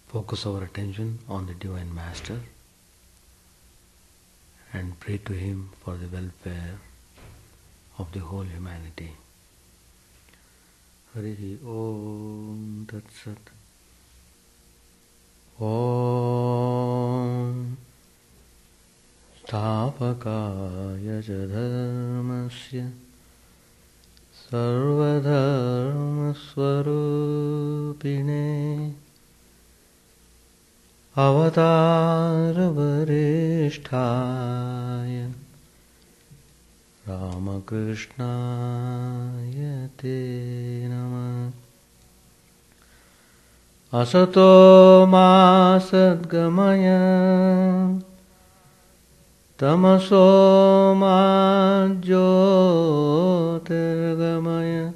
focus our attention on the Divine Master and pray to Him for the welfare of the whole humanity. Hari Om Tat Sat. Om Sthapakaya Dharmasya Sarvadharmaswarupine Avatar-varisthaya Ramakrishna te Namah. Asato ma sadgamaya Tamaso ma jyotirgamaya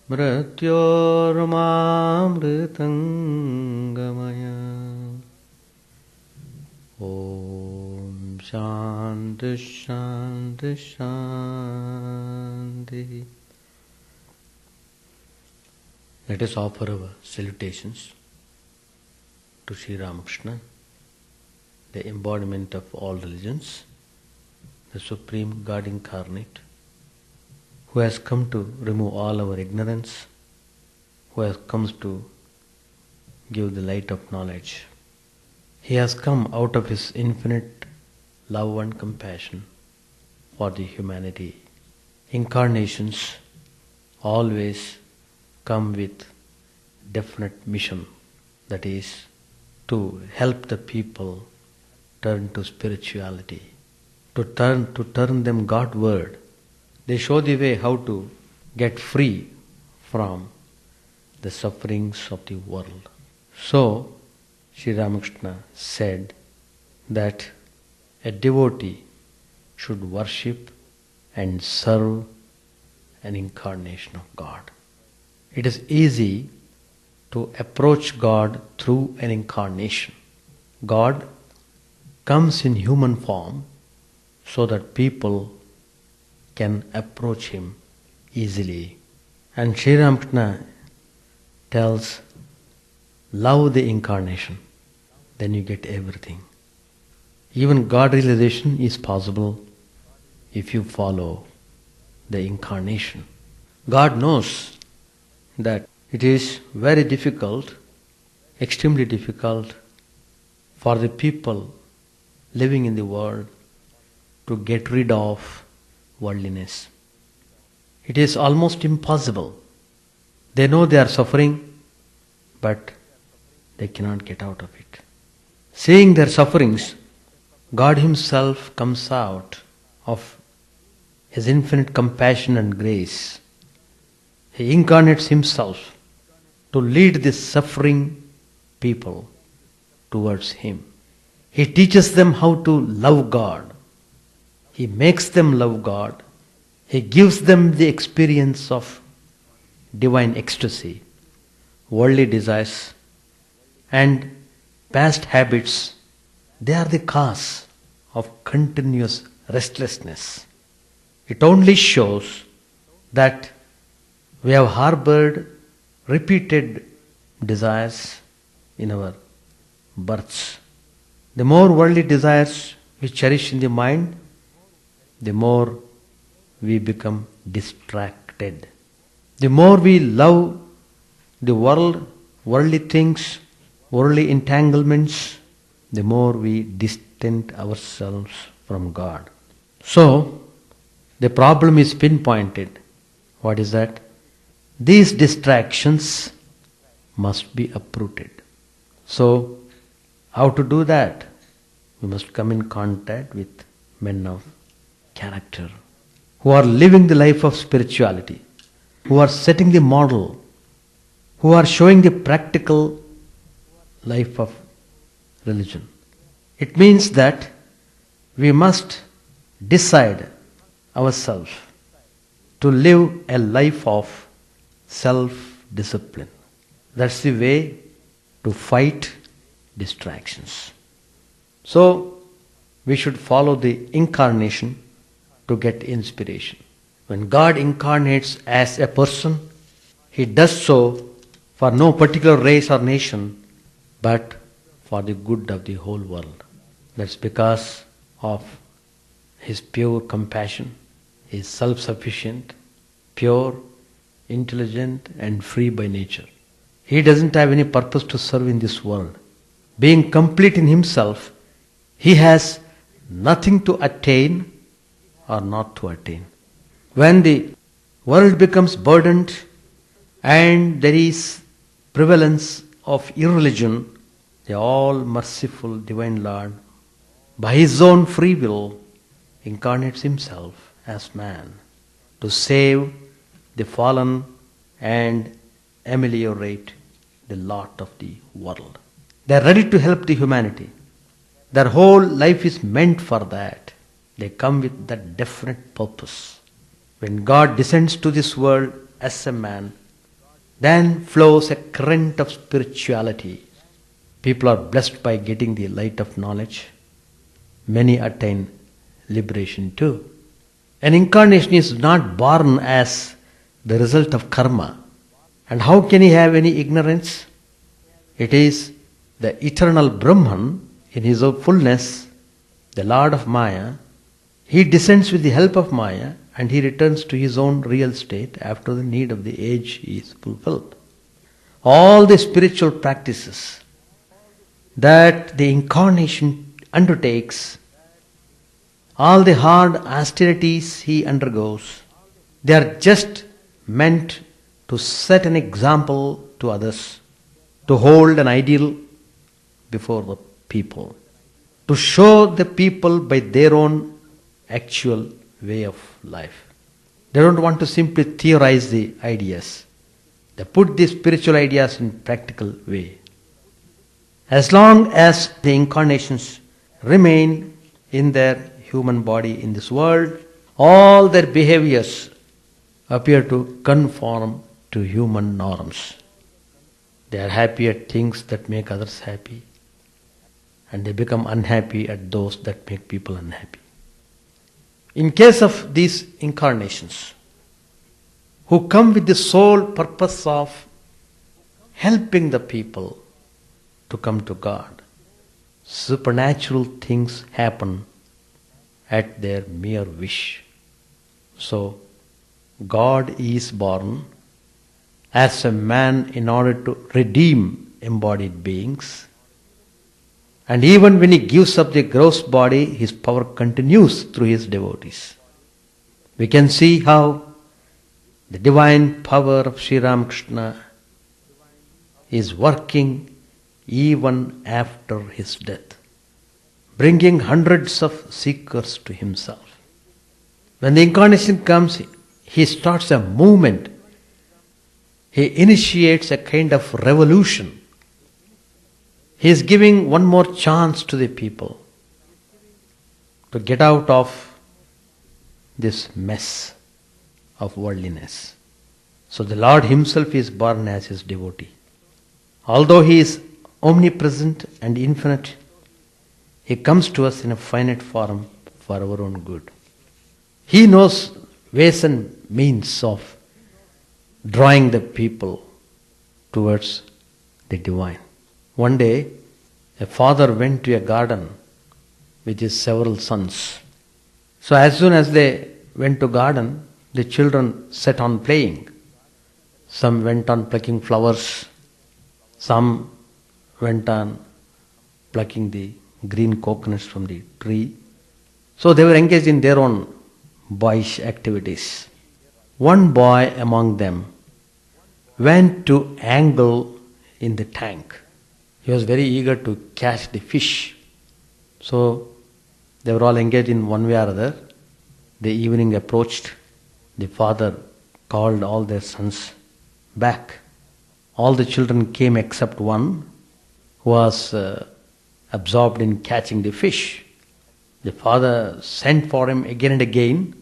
Mrityormamritangamaya. Om Shanti Shanti Shanti. Let us offer our salutations to Sri Ramakrishna, the embodiment of all religions, the Supreme God Incarnate, who has come to remove all our ignorance, who has come to give the light of knowledge. He has come out of His infinite love and compassion for the humanity. Incarnations always come with definite mission, that is, to help the people turn to spirituality, to turn them Godward. They show the way how to get free from the sufferings of the world. So, Sri Ramakrishna said that a devotee should worship and serve an incarnation of God. It is easy to approach God through an incarnation. God comes in human form so that people can approach Him easily. And Sri Ramakrishna tells, love the incarnation, then you get everything. Even God realization is possible if you follow the incarnation. God knows that it is very difficult, extremely difficult for the people living in the world to get rid of worldliness. It is almost impossible. They know they are suffering, but they cannot get out of it. Seeing their sufferings, God Himself comes out of His infinite compassion and grace. He incarnates Himself to lead this suffering people towards Him. He teaches them how to love God. He makes them love God. He gives them the experience of divine ecstasy. Worldly desires and past habits, they are the cause of continuous restlessness. It only shows that we have harbored repeated desires in our births. The more worldly desires we cherish in the mind, the more we become distracted. The more we love the world, worldly things, worldly entanglements, the more we distance ourselves from God. So, the problem is pinpointed. What is that? These distractions must be uprooted. So, how to do that? We must come in contact with men of character, who are living the life of spirituality, who are setting the model, who are showing the practical life of religion. It means that we must decide ourselves to live a life of self-discipline. That's the way to fight distractions. So, we should follow the incarnation to get inspiration. When God incarnates as a person, He does so for no particular race or nation, but for the good of the whole world. That's because of his pure compassion. He is self-sufficient, pure, intelligent and free by nature. He doesn't have any purpose to serve in this world. Being complete in himself, he has nothing to attain or not to attain. When the world becomes burdened and there is prevalence of irreligion, the all-merciful Divine Lord, by his own free will, incarnates himself as man to save the fallen and ameliorate the lot of the world. They are ready to help the humanity. Their whole life is meant for that. They come with that definite purpose. When God descends to this world as a man, then flows a current of spirituality. People are blessed by getting the light of knowledge. Many attain liberation too. An incarnation is not born as the result of karma. And how can he have any ignorance? It is the eternal Brahman in his fullness, the Lord of Maya. He descends with the help of Maya and he returns to his own real state after the need of the age is fulfilled. All the spiritual practices that the incarnation undertakes, all the hard austerities he undergoes, they are just meant to set an example to others, to hold an ideal before the people, to show the people by their own actual way of life. They don't want to simply theorize the ideas. They put the spiritual ideas in practical way. As long as the incarnations remain in their human body in this world, all their behaviors appear to conform to human norms. They are happy at things that make others happy, and they become unhappy at those that make people unhappy. In case of these incarnations, who come with the sole purpose of helping the people to come to God, supernatural things happen at their mere wish. So, God is born as a man in order to redeem embodied beings. And even when he gives up the gross body, his power continues through his devotees. We can see how the divine power of Sri Ramakrishna is working even after his death, bringing hundreds of seekers to himself. When the incarnation comes, he starts a movement. He initiates a kind of revolution. He is giving one more chance to the people to get out of this mess of worldliness. So the Lord himself is born as his devotee. Although he is omnipresent and infinite, he comes to us in a finite form for our own good. He knows ways and means of drawing the people towards the divine. One day, a father went to a garden with his several sons. So as soon as they went to garden, the children set on playing. Some went on plucking flowers. Some went on plucking the green coconuts from the tree. So they were engaged in their own boyish activities. One boy among them went to angle in the tank. He was very eager to catch the fish. So they were all engaged in one way or other. The evening approached. The father called all their sons back. All the children came except one who was absorbed in catching the fish. The father sent for him again and again,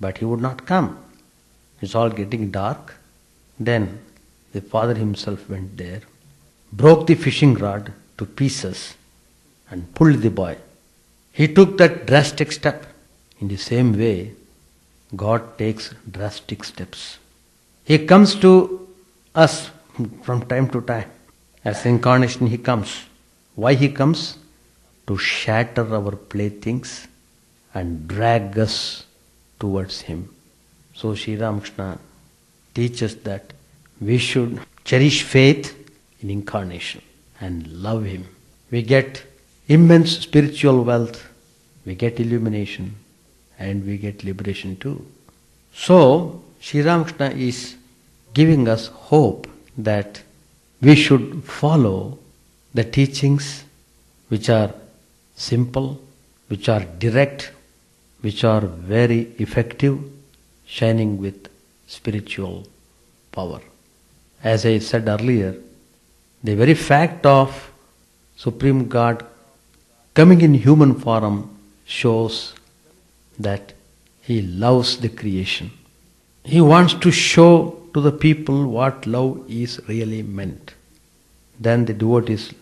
but he would not come. It's all getting dark. Then the father himself went there, broke the fishing rod to pieces and pulled the boy. He took that drastic step. In the same way, God takes drastic steps. He comes to us from time to time. As incarnation he comes. Why he comes? To shatter our playthings and drag us towards him. So Sri Ramakrishna teaches that we should cherish faith in incarnation and love him. We get immense spiritual wealth, we get illumination, and we get liberation too. So Sri Ramakrishna is giving us hope that we should follow the teachings which are simple, which are direct, which are very effective, shining with spiritual power. As I said earlier, the very fact of Supreme God coming in human form shows that he loves the creation. He wants to show to the people what love is really meant. Then the devotees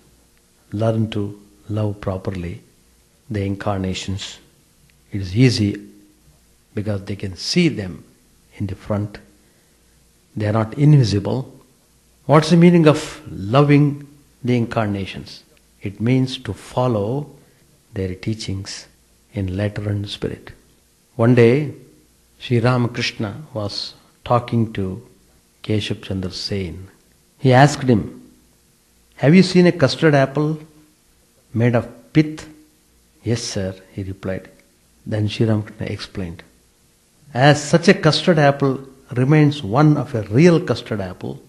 learn to love properly the incarnations. It is easy because they can see them in the front. They are not invisible. What's the meaning of loving the incarnations? It means to follow their teachings in letter and spirit. One day, Sri Ramakrishna was talking to Keshav Chandra Sen. He asked him, "Have you seen a custard apple made of pith?" "Yes, sir," he replied. Then Sri Ramakrishna explained, "As such a custard apple remains one of a real custard apple,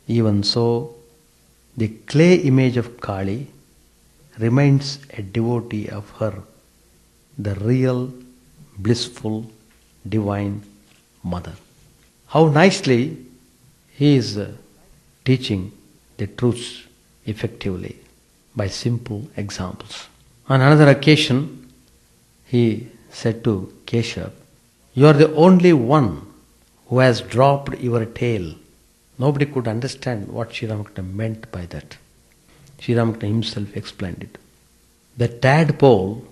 even so the clay image of Kali remains a devotee of her, the real, blissful, divine mother." How nicely he is teaching the truths effectively by simple examples. On another occasion, he said to Keshav, "You are the only one who has dropped your tail." Nobody could understand what Sri Ramakrishna meant by that. Sri Ramakrishna himself explained it. The tadpole,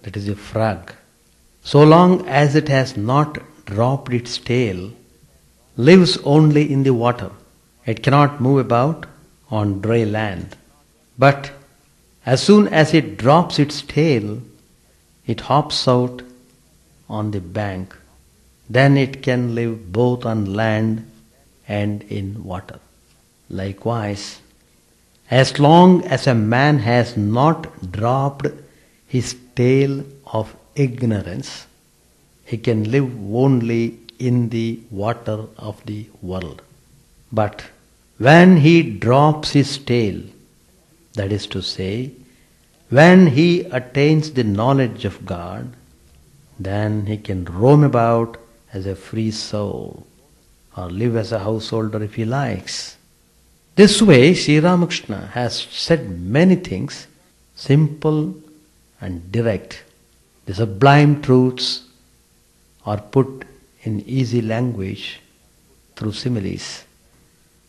that is a frog, so long as it has not dropped its tail, lives only in the water. It cannot move about on dry land. But as soon as it drops its tail, it hops out on the bank. Then it can live both on land and in water. Likewise, as long as a man has not dropped his tail of ignorance, he can live only in the water of the world. But when he drops his tail, that is to say, when he attains the knowledge of God, then he can roam about as a free soul or live as a householder if he likes. This way, Sri Ramakrishna has said many things, simple and direct. The sublime truths are put in easy language through similes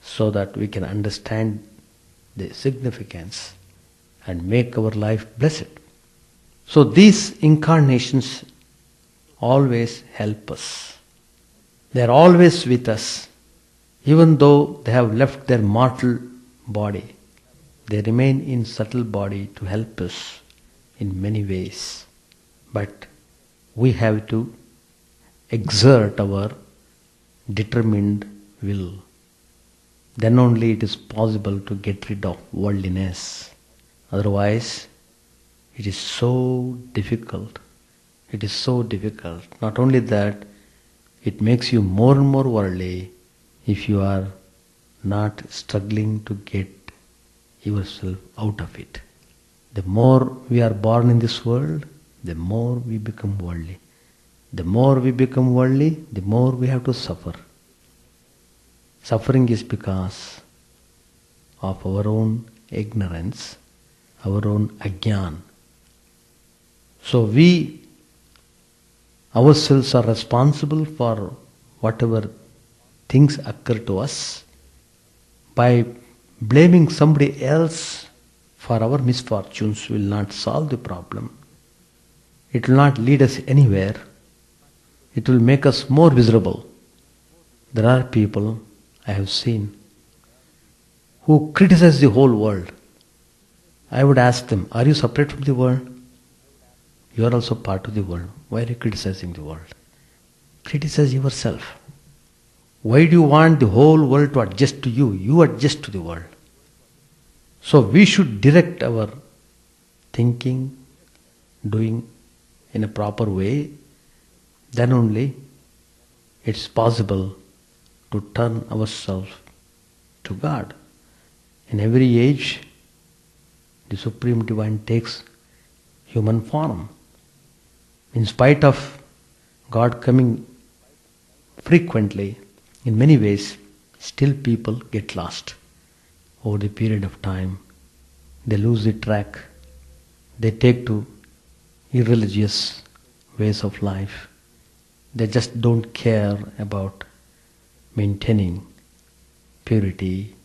so that we can understand the significance and make our life blessed. So these incarnations always help us. They are always with us. Even though they have left their mortal body, they remain in subtle body to help us in many ways. But we have to exert our determined will. Then only it is possible to get rid of worldliness. Otherwise, it is so difficult. It is so difficult. Not only that, it makes you more and more worldly if you are not struggling to get yourself out of it. The more we are born in this world, the more we become worldly. The more we become worldly, the more we have to suffer. Suffering is because of our own ignorance, our own ajnan. So we ourselves are responsible for whatever things occur to us. By blaming somebody else for our misfortunes will not solve the problem. It will not lead us anywhere. It will make us more miserable. There are people I have seen who criticize the whole world, I would ask them, are you separate from the world? You are also part of the world. Why are you criticizing the world? Criticize yourself. Why do you want the whole world to adjust to you? You adjust to the world. So we should direct our thinking, doing in a proper way. Then only it's possible to turn ourselves to God. In every age, the Supreme Divine takes human form. In spite of God coming frequently, in many ways, still people get lost. Over the period of time, they lose the track. They take to irreligious ways of life. They just don't care about maintaining purity,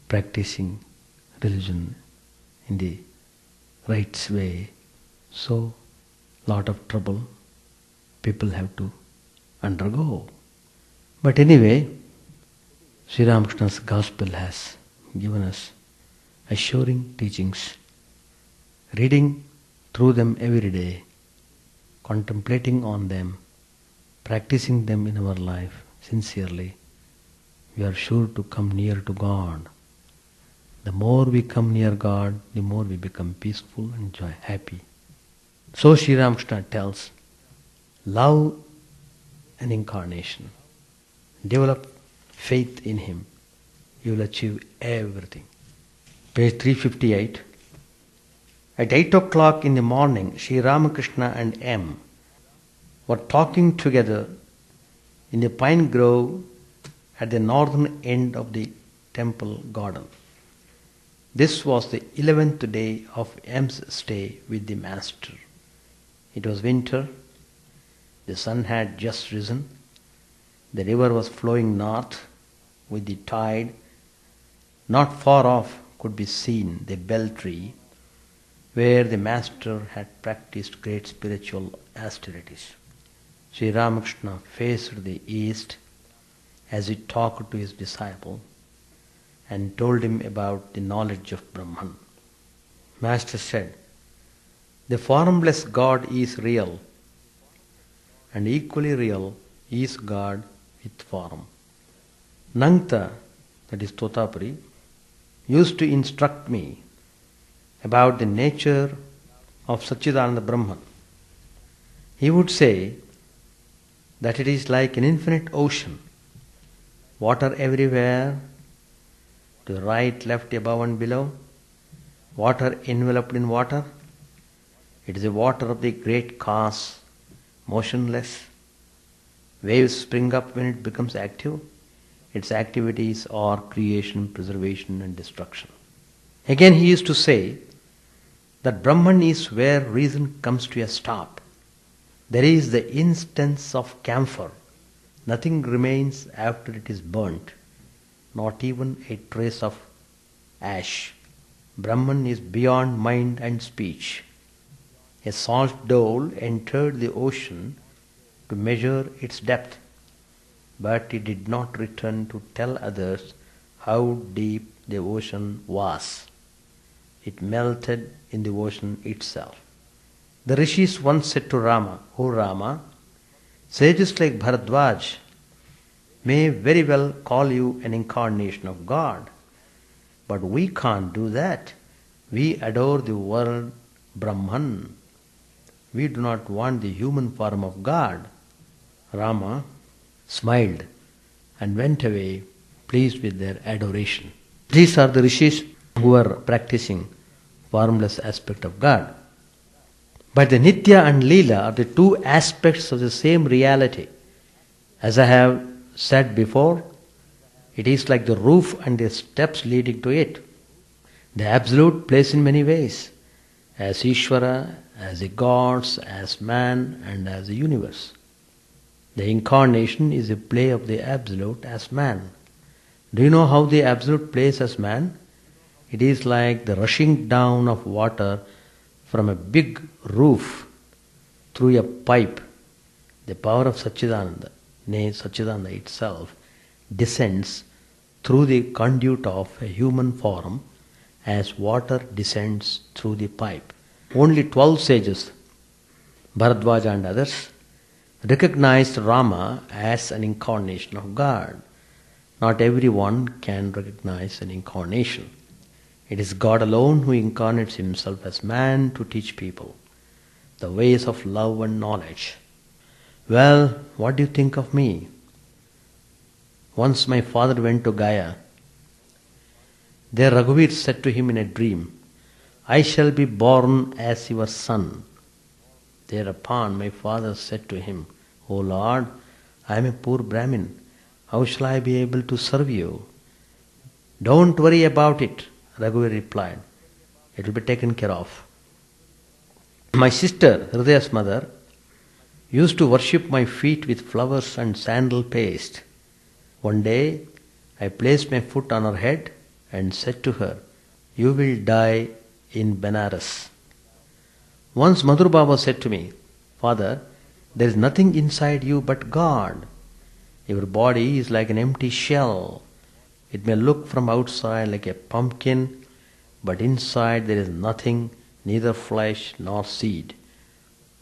practicing religion in the right way. So, lot of trouble people have to undergo. But anyway, Sri Ramakrishna's Gospel has given us assuring teachings. Reading through them every day, contemplating on them, practicing them in our life sincerely, we are sure to come near to God. The more we come near God, the more we become peaceful and happy. So Sri Ramakrishna tells, love an incarnation. Develop faith in Him. You will achieve everything. Page 358. At 8 o'clock in the morning, Sri Ramakrishna and M were talking together in the pine grove at the northern end of the temple garden. This was the 11th day of M's stay with the Master. It was winter. The sun had just risen. The river was flowing north with the tide. Not far off could be seen the bell tree where the Master had practiced great spiritual austerities. Sri Ramakrishna faced the east as he talked to his disciple and told him about the knowledge of Brahman. Master said, the formless God is real, and equally real is God with form. Nangta, that is Totapuri, used to instruct me about the nature of Satchidananda Brahman. He would say that it is like an infinite ocean, water everywhere, to the right, left, above and below, water enveloped in water. It is the water of the great cause, motionless. Waves spring up when it becomes active. Its activities are creation, preservation and destruction. Again he used to say that Brahman is where reason comes to a stop. There is the instance of camphor. Nothing remains after it is burnt, not even a trace of ash. Brahman is beyond mind and speech. A salt dole entered the ocean to measure its depth, but it did not return to tell others how deep the ocean was. It melted in the ocean itself. The rishis once said to Rama, O Rama, sages like Bharadwaj may very well call you an incarnation of God, but we can't do that. We adore the word Brahman. We do not want the human form of God. Rama smiled and went away, pleased with their adoration. These are the rishis who are practicing formless aspect of God. But the Nitya and Leela are the two aspects of the same reality. As I have said before, it is like the roof and the steps leading to it. The Absolute plays in many ways, as Ishvara, as the gods, as man and as the universe. The incarnation is a play of the Absolute as man. Do you know how the Absolute plays as man? It is like the rushing down of water from a big roof through a pipe. The power of Satchidananda, nay Satchidananda itself, descends through the conduit of a human form as water descends through the pipe. Only 12 sages, Bharadwaja and others, recognized Rama as an incarnation of God. Not everyone can recognize an incarnation. It is God alone who incarnates himself as man to teach people the ways of love and knowledge. Well, what do you think of me? Once my father went to Gaya. There Raghuvir said to him in a dream, I shall be born as your son. Thereupon my father said to him, O Lord, I am a poor Brahmin. How shall I be able to serve you? Don't worry about it, Raghuvir replied. It will be taken care of. My sister, Hridaya's mother, used to worship my feet with flowers and sandal paste. One day, I placed my foot on her head and said to her, You will die in Benares. Once Madhur Baba said to me, Father, there is nothing inside you but God. Your body is like an empty shell. It may look from outside like a pumpkin, but inside there is nothing, neither flesh nor seed.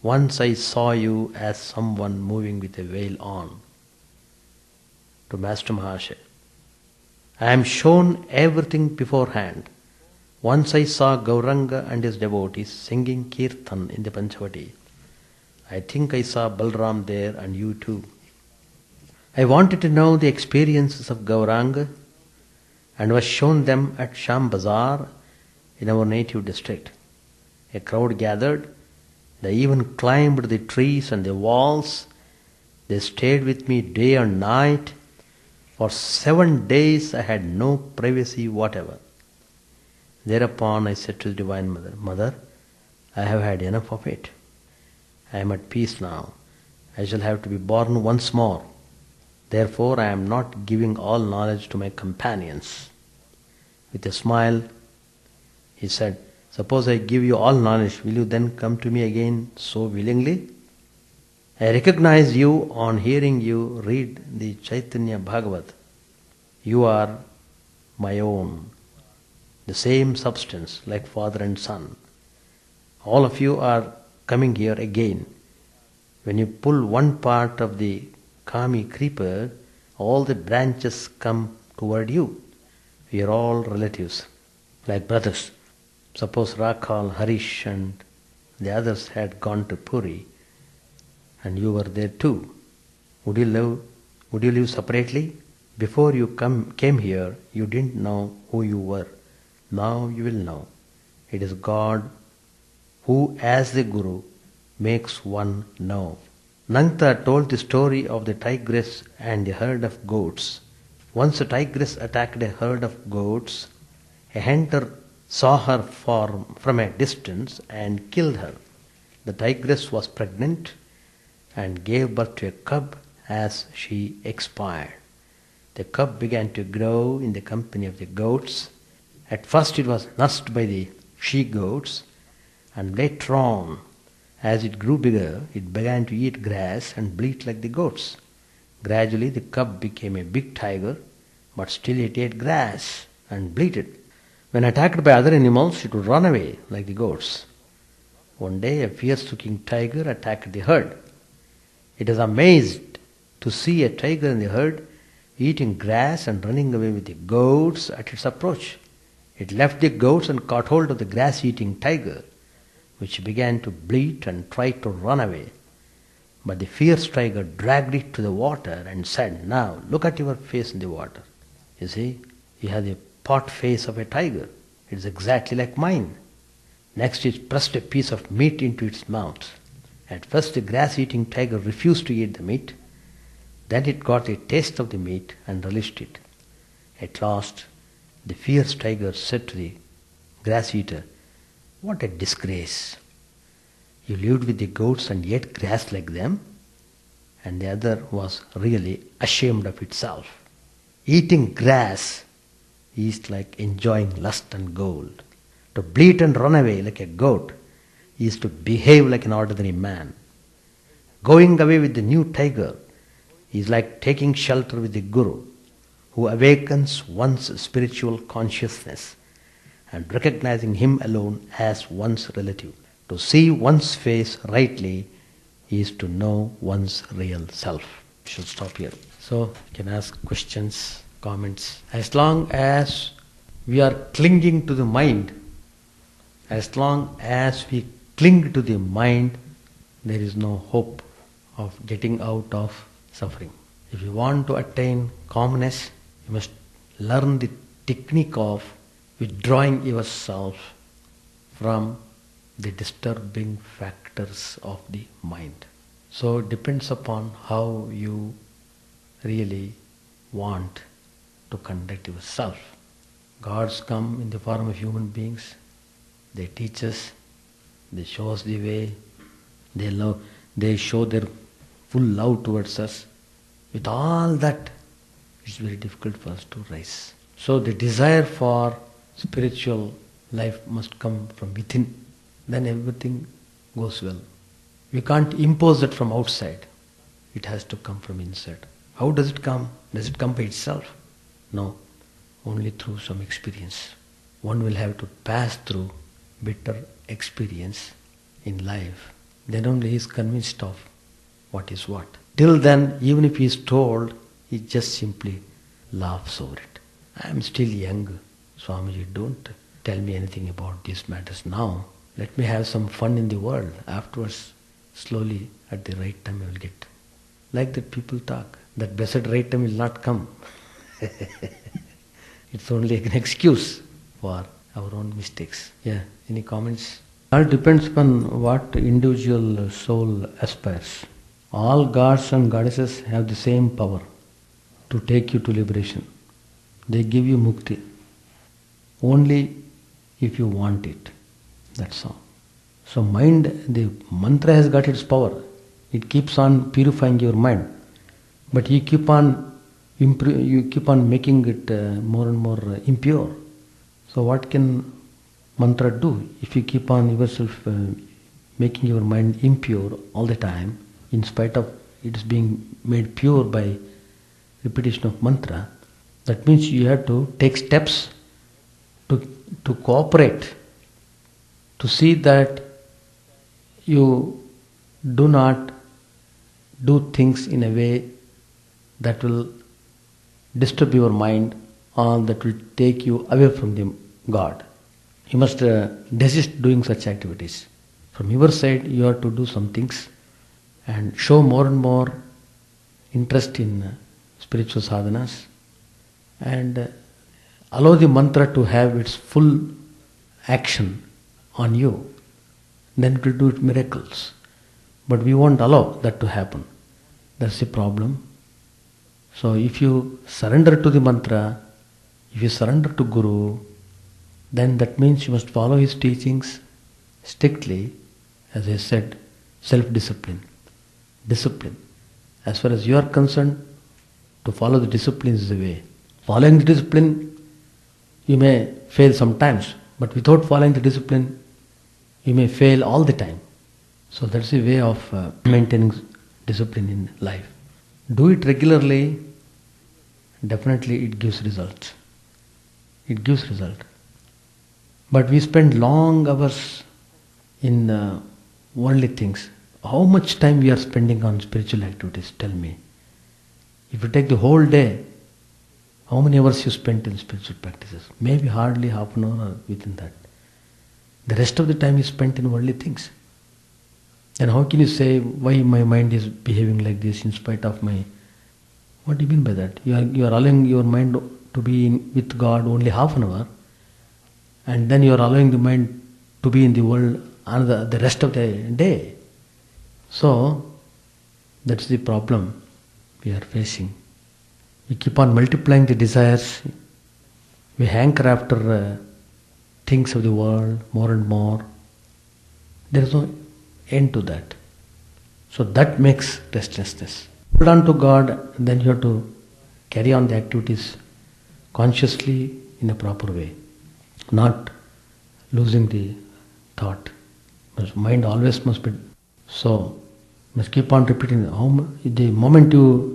Once I saw you as someone moving with a veil on. To Master Mahasaya, I am shown everything beforehand. Once I saw Gauranga and his devotees singing Kirtan in the Panchavati. I think I saw Balram there and you too. I wanted to know the experiences of Gauranga and was shown them at Sham Bazar in our native district. A crowd gathered. They even climbed the trees and the walls. They stayed with me day and night. For 7 days I had no privacy whatever. Thereupon I said to the Divine Mother, Mother, I have had enough of it. I am at peace now. I shall have to be born once more. Therefore I am not giving all knowledge to my companions. With a smile, he said, Suppose I give you all knowledge, will you then come to me again so willingly? I recognize you on hearing you read the Chaitanya Bhagavat. You are my own, the same substance like father and son. All of you are coming here again. When you pull one part of the Kami creeper, all the branches come toward you. We are all relatives, like brothers. Suppose Rakhal, Harish and the others had gone to Puri and you were there too. Would you live separately? Before you came here, you didn't know who you were. Now you will know. It is God who, as the Guru, makes one know. Nangta told the story of the tigress and a herd of goats. Once a tigress attacked a herd of goats. A hunter saw her from a distance and killed her. The tigress was pregnant and gave birth to a cub as she expired. The cub began to grow in the company of the goats. At first it was nursed by the she-goats, and later on, as it grew bigger, it began to eat grass and bleat like the goats. Gradually the cub became a big tiger, but still it ate grass and bleated. When attacked by other animals, it would run away like the goats. One day a fierce-looking tiger attacked the herd. It was amazed to see a tiger in the herd eating grass and running away with the goats at its approach. It left the goats and caught hold of the grass-eating tiger, which began to bleat and tried to run away. But the fierce tiger dragged it to the water and said, Now look at your face in the water. You see, you have the pot face of a tiger. It is exactly like mine. Next it pressed a piece of meat into its mouth. At first the grass-eating tiger refused to eat the meat. Then it got a taste of the meat and relished it. At last the fierce tiger said to the grass-eater, What a disgrace! You lived with the goats and ate grass like them? And the other was really ashamed of itself. Eating grass is like enjoying lust and gold. To bleat and run away like a goat is to behave like an ordinary man. Going away with the new tiger is like taking shelter with the Guru, who awakens one's spiritual consciousness and recognizing him alone as one's relative. To see one's face rightly is to know one's real self. We should stop here. So, you can ask questions, comments. As long as we are clinging to the mind, as long as we cling to the mind, there is no hope of getting out of suffering. If you want to attain calmness, you must learn the technique of withdrawing yourself from the disturbing factors of the mind. So it depends upon how you really want to conduct yourself. Gods come in the form of human beings. They teach us, they show us the way, they show their full love towards us. With all that, it's very difficult for us to rise. So the desire for spiritual life must come from within. Then everything goes well. We can't impose that from outside. It has to come from inside. How does it come? Does it come by itself? No, only through some experience. One will have to pass through bitter experience in life. Then only he is convinced of what is what. Till then, even if he is told, he just simply laughs over it. I am still young. Swamiji, don't tell me anything about these matters now. Let me have some fun in the world. Afterwards, slowly, at the right time, I will get. Like that people talk. That blessed right time will not come. It's only an excuse for our own mistakes. Yeah, any comments? All depends upon what individual soul aspires. All gods and goddesses have the same power to take you to liberation. They give you mukti only if you want it. That's all. So mind, the mantra has got its power. It keeps on purifying your mind. But you keep on making it more and more impure. So what can mantra do? If you keep on yourself making your mind impure all the time, in spite of it is being made pure by repetition of mantra, that means you have to take steps to cooperate, to see that you do not do things in a way that will disturb your mind or that will take you away from the God. You must desist doing such activities. From your side, you have to do some things and show more and more interest in spiritual sadhanas and allow the mantra to have its full action on you. Then it will do miracles. But we won't allow that to happen. That's the problem. So if you surrender to the mantra, if you surrender to Guru, then that means you must follow his teachings strictly, as I said, self-discipline. Discipline. As far as you are concerned, to follow the discipline is the way. Following the discipline, you may fail sometimes, but without following the discipline, you may fail all the time. So that's the way of maintaining discipline in life. Do it regularly, definitely it gives results. It gives result. But we spend long hours in worldly things. How much time we are spending on spiritual activities? Tell me. If you take the whole day, how many hours you spent in spiritual practices? Maybe hardly half an hour or within that. The rest of the time is spent in worldly things. And how can you say why my mind is behaving like this in spite of my... What do you mean by that? You are allowing your mind to be with God only half an hour, and then you are allowing the mind to be in the world the rest of the day. So, that's the problem we are facing. We keep on multiplying the desires. We hanker after things of the world more and more. There is no end to that. So that makes restlessness. Hold on to God, then you have to carry on the activities consciously in a proper way, not losing the thought. Mind always must be. So, must keep on repeating. The moment you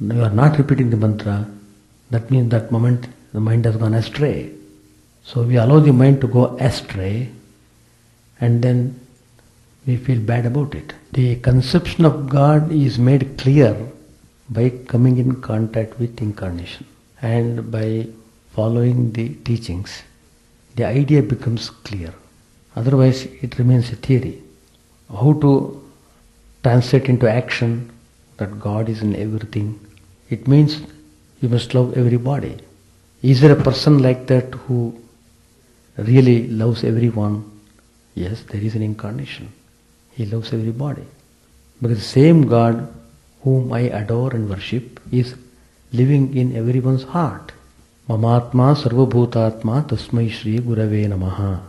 are not repeating the mantra, that means that moment the mind has gone astray. So we allow the mind to go astray and then we feel bad about it. The conception of God is made clear by coming in contact with incarnation and by following the teachings. The idea becomes clear. Otherwise it remains a theory. How to translate into action that God is in everything? It means you must love everybody. Is there a person like that who really loves everyone? Yes, there is an incarnation. He loves everybody. Because the same God whom I adore and worship is living in everyone's heart. Mamatma sarvabhutatma tasmai shri gurave namaha.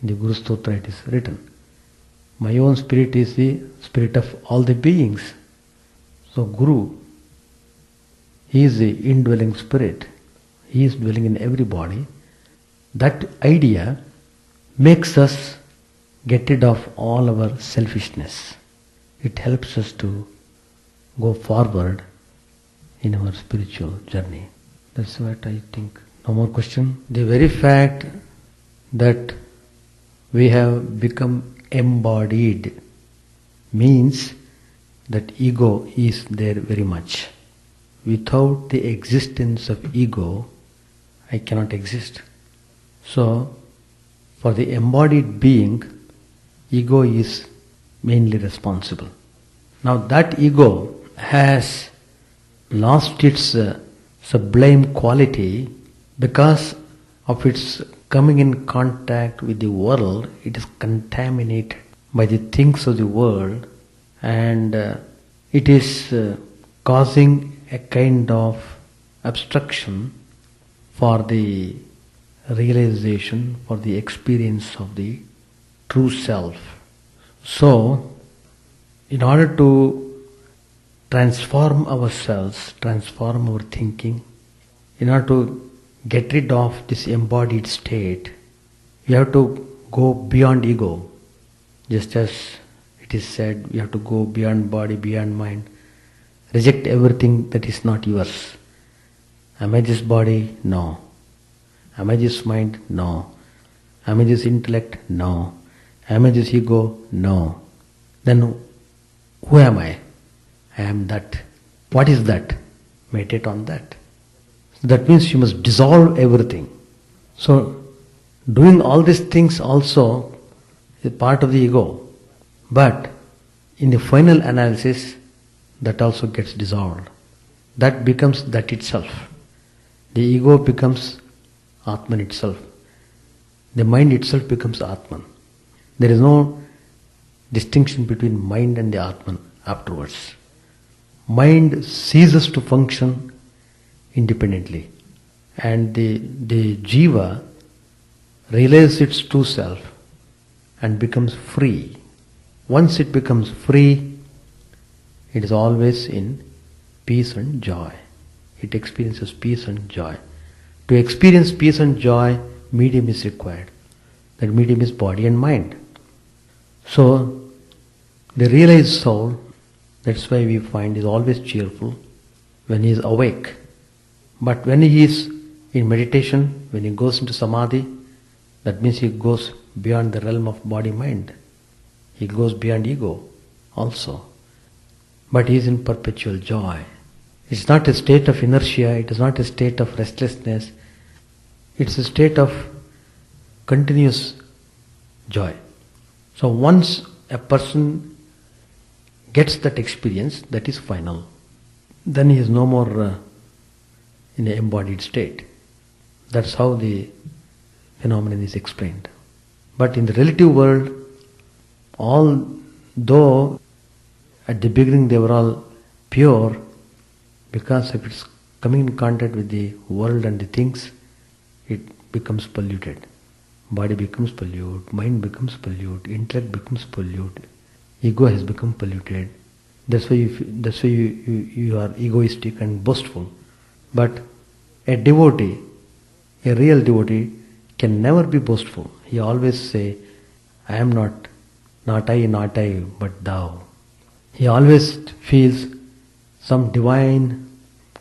In the Guru Stotra it is written. My own spirit is the spirit of all the beings. So Guru, he is the indwelling spirit. He is dwelling in everybody. That idea makes us get rid of all our selfishness. It helps us to go forward in our spiritual journey. That's what I think. No more question? The very fact that we have become embodied means that ego is there very much. Without the existence of ego, I cannot exist. So, for the embodied being, ego is mainly responsible. Now that ego has lost its sublime quality because of its coming in contact with the world. It is contaminated by the things of the world and it is causing a kind of obstruction for the realization, for the experience of the true self. So, in order to transform ourselves, transform our thinking, in order to get rid of this embodied state, we have to go beyond ego. Just as it is said, we have to go beyond body, beyond mind. Reject everything that is not yours. Am I this body? No. Am I this mind? No. Am I this intellect? No. Am I this ego? No. Then who am I? I am that. What is that? Meditate on that. So that means you must dissolve everything. So doing all these things also is part of the ego. But in the final analysis, that also gets dissolved. That becomes that itself. The ego becomes Atman itself. The mind itself becomes Atman. There is no distinction between mind and the Atman afterwards. Mind ceases to function independently and the jiva realizes its true self and becomes free. Once it becomes free, it is always in peace and joy. It experiences peace and joy. To experience peace and joy, medium is required. That medium is body and mind. So, the realized soul, that's why we find, is always cheerful when he is awake. But when he is in meditation, when he goes into samadhi, that means he goes beyond the realm of body-mind. He goes beyond ego also. But he is in perpetual joy. It's not a state of inertia, it is not a state of restlessness. It's a state of continuous joy. So once a person gets that experience, that is final. Then he is no more in an embodied state. That's how the phenomenon is explained. But in the relative world, although at the beginning they were all pure, because of its coming in contact with the world and the things, it becomes polluted. Body becomes polluted, mind becomes polluted, intellect becomes polluted, ego has become polluted. That's why you are egoistic and boastful. But a devotee, a real devotee, can never be boastful. He always say, I am not I, but thou. He always feels some divine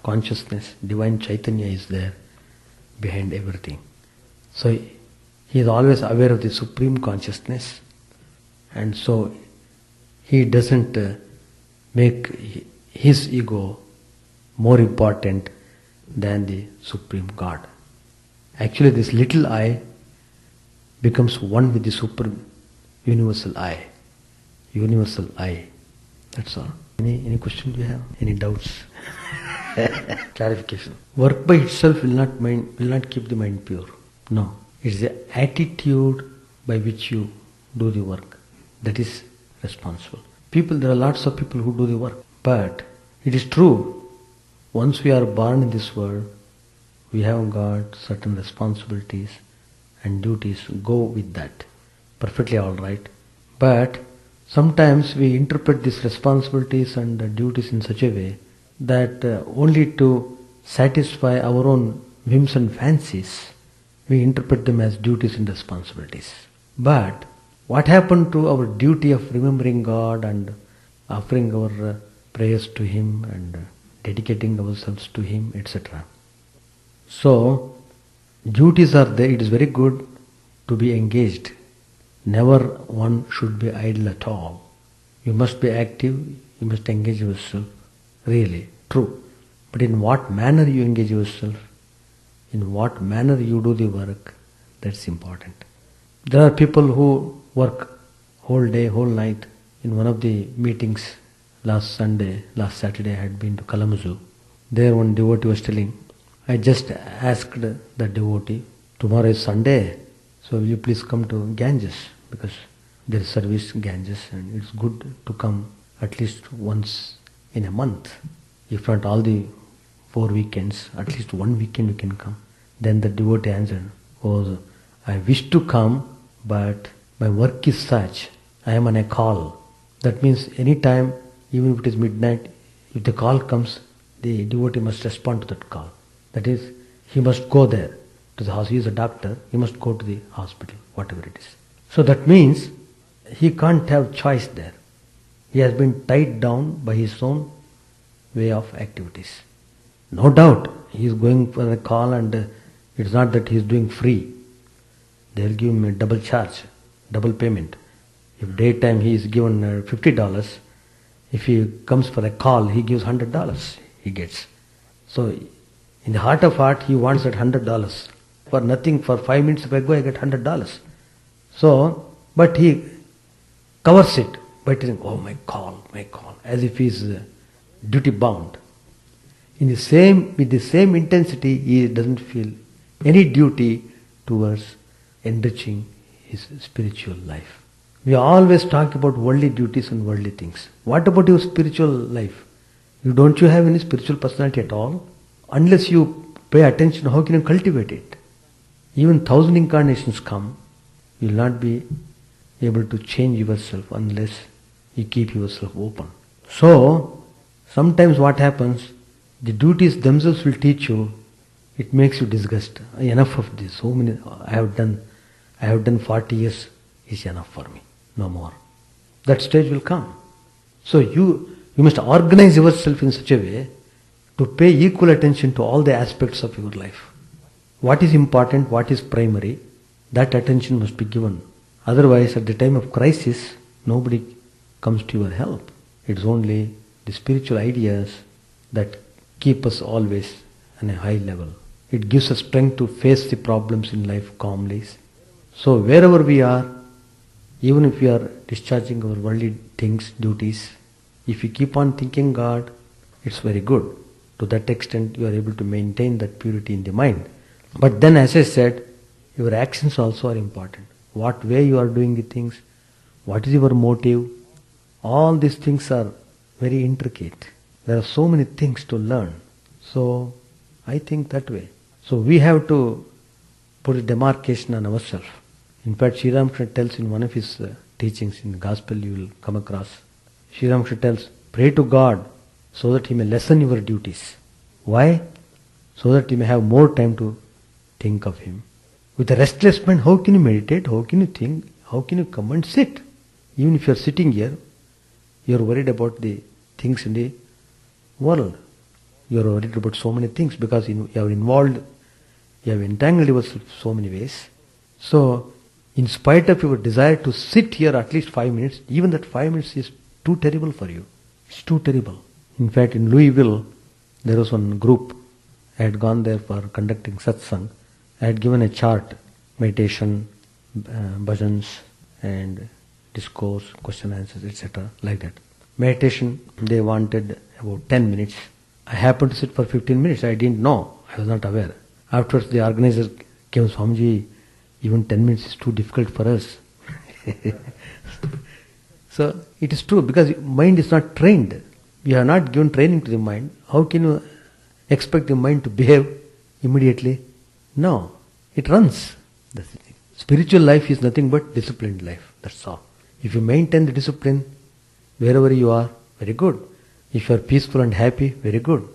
consciousness, divine Chaitanya is there behind everything. So he is always aware of the supreme consciousness, and so he doesn't make his ego more important than the supreme God. Actually, this little I becomes one with the supreme universal I. Universal I. That's all. Any question you have? Any doubts? Clarification. Work by itself will not keep the mind pure. No. It's the attitude by which you do the work that is responsible. There are lots of people who do the work. But it is true, once we are born in this world, we have got certain responsibilities and duties. Go with that. Perfectly alright. But sometimes we interpret these responsibilities and duties in such a way that only to satisfy our own whims and fancies, we interpret them as duties and responsibilities. But what happened to our duty of remembering God and offering our prayers to Him and dedicating ourselves to Him, etc.? So, duties are there. It is very good to be engaged. Never one should be idle at all. You must be active, you must engage yourself. Really, true. But in what manner you engage yourself, in what manner you do the work, that's important. There are people who work whole day, whole night. In one of the meetings last Saturday I had been to Kalamazoo. There one devotee was telling, I just asked the devotee, tomorrow is Sunday, so will you please come to Ganges, because there is service Ganges and it's good to come at least once in a month. If not all the 4 weekends, at least one weekend you can come. Then the devotee answered, oh, I wish to come, but my work is such, I am on a call. That means any time, even if it is midnight, if the call comes, the devotee must respond to that call. That is, he must go there to the house. He is a doctor, he must go to the hospital, whatever it is. So that means he can't have choice there. He has been tied down by his own way of activities. No doubt, he is going for a call and it's not that he is doing free. They will give him a double charge, double payment. If daytime he is given $50, if he comes for a call, he gives $100, he gets. So, in the heart of heart, he wants that $100. For nothing, for 5 minutes if I go, I get $100. So, but he covers it by telling, oh my call, as if he is duty bound. With the same intensity, he doesn't feel any duty towards enriching his spiritual life. We always talk about worldly duties and worldly things. What about your spiritual life? Don't you have any spiritual personality at all? Unless you pay attention, how can you cultivate it? Even 1,000 incarnations come, you will not be able to change yourself unless you keep yourself open. So, sometimes what happens, the duties themselves will teach you, it makes you disgust. Enough of this, so many, I have done 40 years, is enough for me, no more. That stage will come. So you must organize yourself in such a way to pay equal attention to all the aspects of your life. What is important, what is primary, that attention must be given. Otherwise, at the time of crisis, nobody comes to your help. It's only the spiritual ideas that keep us always on a high level. It gives us strength to face the problems in life calmly. So wherever we are, even if we are discharging our worldly things, duties, if you keep on thinking God, it's very good. To that extent, you are able to maintain that purity in the mind. But then, as I said, your actions also are important. What way you are doing the things, what is your motive, all these things are very intricate. There are so many things to learn. So, I think that way. So, we have to put a demarcation on ourselves. In fact, Sri Ramakrishna tells in one of his teachings in the Gospel you will come across, Sri Ramakrishna tells, pray to God so that He may lessen your duties. Why? So that you may have more time to think of Him. With a restless mind, how can you meditate? How can you think? How can you come and sit? Even if you are sitting here, you are worried about the things in the world. You are worried about so many things because you are involved, you have entangled yourself so many ways. So, in spite of your desire to sit here at least 5 minutes, even that 5 minutes is too terrible for you. It's too terrible. In fact, in Louisville, there was one group. I had gone there for conducting satsang. I had given a chart, meditation, bhajans, and discourse, question answers, etc. like that. Meditation, they wanted about 10 minutes. I happened to sit for 15 minutes. I didn't know. I was not aware. Afterwards, the organizer came, Swamiji, even 10 minutes is too difficult for us. So, it is true because mind is not trained. You have not given training to the mind. How can you expect the mind to behave immediately? No. It runs. That's the thing. Spiritual life is nothing but disciplined life. That's all. If you maintain the discipline, wherever you are, very good. If you are peaceful and happy, very good.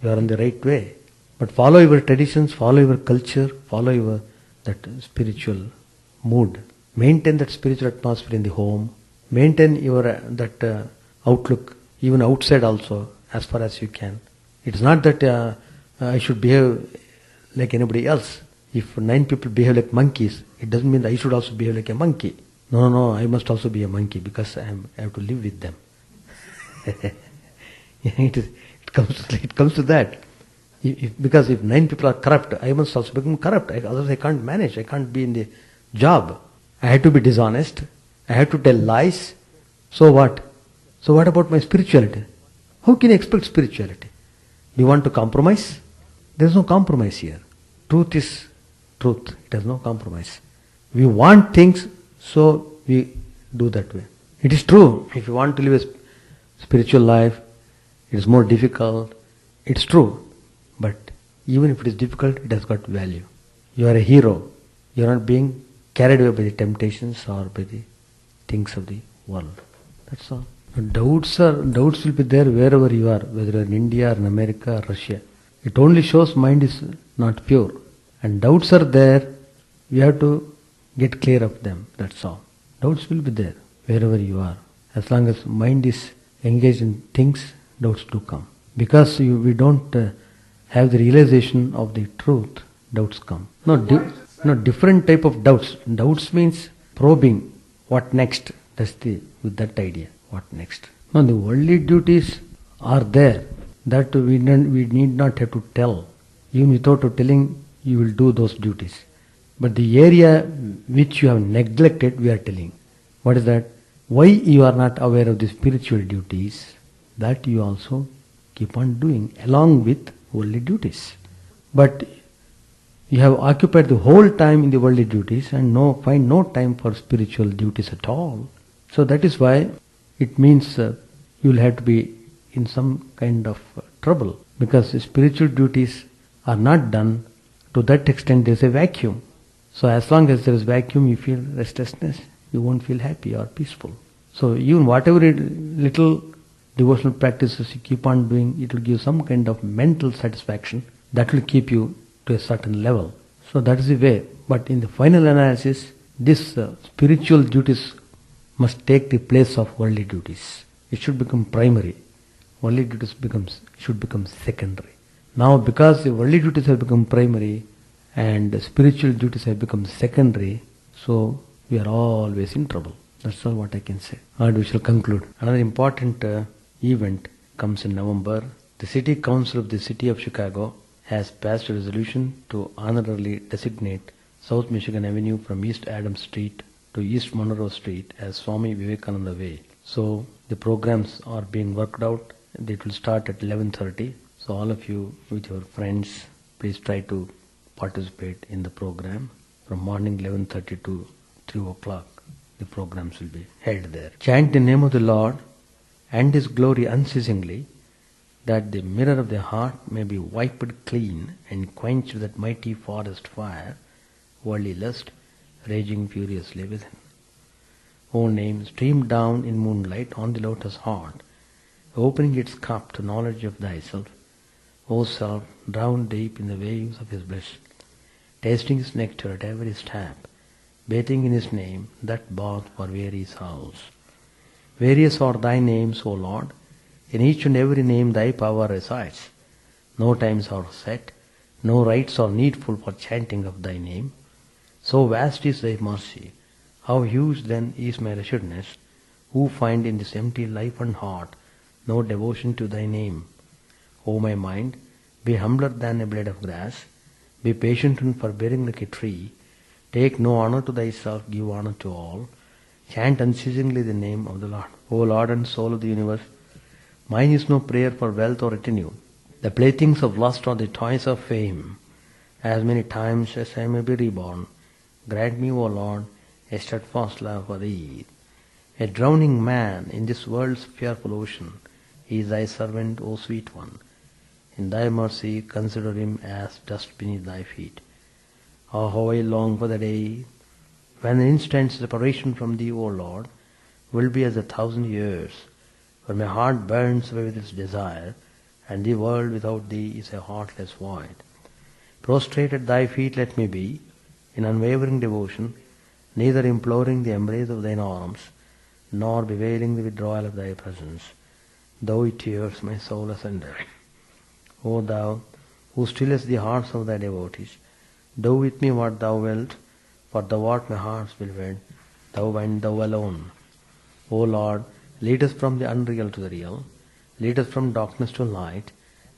You are on the right way. But follow your traditions, follow your culture, follow your that spiritual mood. Maintain that spiritual atmosphere in the home. Maintain your that outlook, even outside also, as far as you can. It's not that I should behave like anybody else. If 9 people behave like monkeys, it doesn't mean that I should also behave like a monkey. No, I must also be a monkey because I have to live with them. It comes to that. Because if 9 people are corrupt, I must also become corrupt. Otherwise I can't manage. I can't be in the job. I have to be dishonest. I have to tell lies. So what? So what about my spirituality? How can you expect spirituality? Do you want to compromise? There is no compromise here. Truth is truth. It has no compromise. We want things, so we do that way. It is true. If you want to live a spiritual life, it is more difficult. It's true. But even if it is difficult, it has got value. You are a hero. You are not being carried away by the temptations or by the things of the world. That's all. Doubts will be there wherever you are, whether you are in India or in America or Russia. It only shows mind is not pure. And doubts are there, you have to get clear of them. That's all. Doubts will be there wherever you are. As long as mind is engaged in things, doubts do come. Because we don't have the realization of the truth, doubts come. Different type of doubts. Doubts means probing. What next? With that idea. What next? No, the worldly duties are there. That we need not have to tell. Even without telling, you will do those duties. But the area which you have neglected, we are telling. What is that? Why you are not aware of the spiritual duties, that you also keep on doing along with worldly duties. But you have occupied the whole time in the worldly duties and find no time for spiritual duties at all. So that is why it means you will have to be in some kind of trouble, because spiritual duties are not done. To that extent there is a vacuum. So as long as there is vacuum, you feel restlessness, you won't feel happy or peaceful. So even whatever little devotional practices you keep on doing, it will give some kind of mental satisfaction that will keep you to a certain level. So that is the way. But in the final analysis, this spiritual duties must take the place of worldly duties. It should become primary. Worldly duties should become secondary. Now because the worldly duties have become primary and the spiritual duties have become secondary, so we are always in trouble. That's all what I can say. And we shall conclude. Another important event comes in November. The City Council of the City of Chicago has passed a resolution to honorarily designate South Michigan Avenue from East Adams Street to East Monroe Street as Swami Vivekananda Way. So the programs are being worked out. It will start at 11:30. So all of you with your friends, please try to participate in the program. From morning 11:30 to 3 o'clock, the programs will be held there. Chant the name of the Lord and His glory unceasingly, that the mirror of the heart may be wiped clean and quenched that mighty forest fire, worldly lust, raging furiously within. O name, stream down in moonlight on the lotus heart, opening its cup to knowledge of thyself. O self, drowned deep in the waves of His bliss, tasting His nectar at every step, bathing in His name, that bath for weary souls. Various are thy names, O Lord. In each and every name thy power resides. No times are set, no rites are needful for chanting of thy name. So vast is thy mercy, how huge then is my wretchedness, who find in this empty life and heart no devotion to thy name. O my mind, be humbler than a blade of grass, be patient and forbearing like a tree, take no honor to thyself, give honor to all, chant unceasingly the name of the Lord. O Lord and soul of the universe, mine is no prayer for wealth or retinue. The playthings of lust are the toys of fame. As many times as I may be reborn, grant me, O Lord, a steadfast love for thee. A drowning man in this world's fearful ocean is thy servant, O sweet one. In thy mercy consider him as dust beneath thy feet. Oh, how I long for the day when an instant's separation from thee, O Lord, will be as 1,000 years, for my heart burns away with its desire, and the world without thee is a heartless void. Prostrate at thy feet let me be, in unwavering devotion, neither imploring the embrace of thine arms, nor bewailing the withdrawal of thy presence, though it tears my soul asunder. O thou, who stillest the hearts of thy devotees, do with me what thou wilt, for thou art my heart's beloved, thou and thou alone. O Lord, lead us from the unreal to the real, lead us from darkness to light,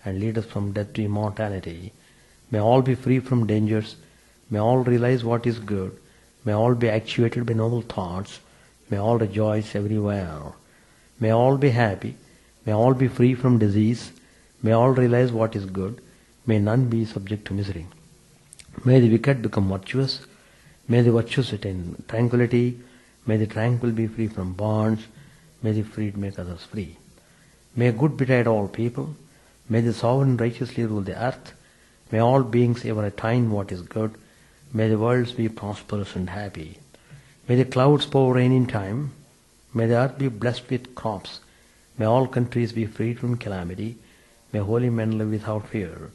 and lead us from death to immortality. May all be free from dangers, may all realize what is good, may all be actuated by noble thoughts, may all rejoice everywhere. May all be happy, may all be free from disease, may all realize what is good, may none be subject to misery. May the wicked become virtuous, may the virtuous attain tranquility, may the tranquil be free from bonds, may the freed make others free. May good betide all people, may the sovereign righteously rule the earth, may all beings ever attain what is good, may the worlds be prosperous and happy. May the clouds pour rain in time, may the earth be blessed with crops, may all countries be freed from calamity, may holy men live without fear.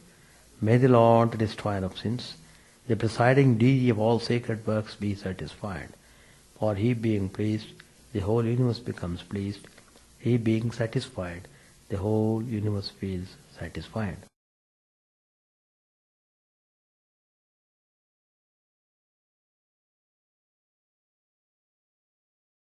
May the Lord, the destroyer of sins, the presiding deity of all sacred works, be satisfied. For he being pleased, the whole universe becomes pleased. He being satisfied, the whole universe feels satisfied.